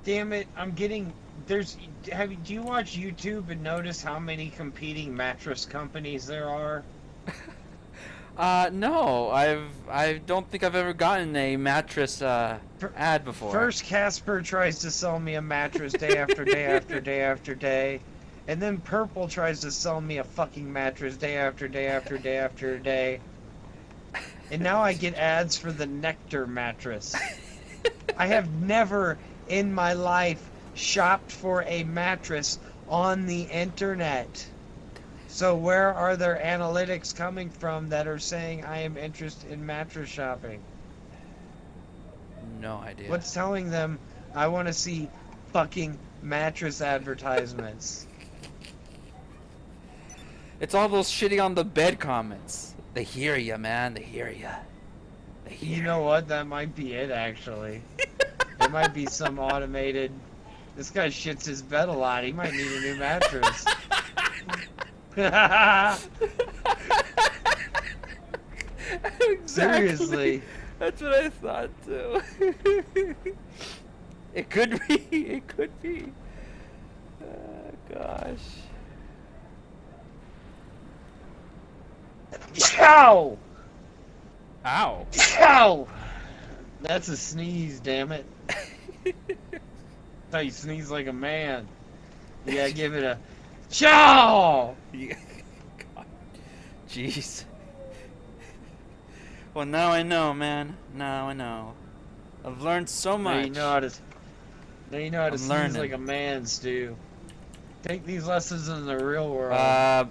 Damn it! I'm getting there's. Do you watch YouTube and notice how many competing mattress companies there are? No, I don't think I've ever gotten a mattress Fir- ad before. First, Casper tries to sell me a mattress day after day after day after day, and then Purple tries to sell me a fucking mattress day after day after day after day, and now I get ads for the Nectar mattress. I have never in my life shopped for a mattress on the internet. So where are their analytics coming from that are saying I am interested in mattress shopping? No idea. What's telling them I want to see fucking mattress advertisements? It's all those shitting on the bed comments. They hear ya, man. They hear ya. They hear. You know what? That might be it, actually. It might be some automated. This guy shits his bed a lot. He might need a new mattress. Exactly. Seriously. That's what I thought too. It could be. It could be. Gosh. Ow! Ow. Ow! That's a sneeze, damn it. That's how you sneeze like a man. You gotta give it a chow! Yeah. God. Jeez. Well, now I know, man. Now I know. I've learned so Now much. you know how to, now you know how to I'm sneeze learning. like a man, Stu. Take these lessons in the real world. The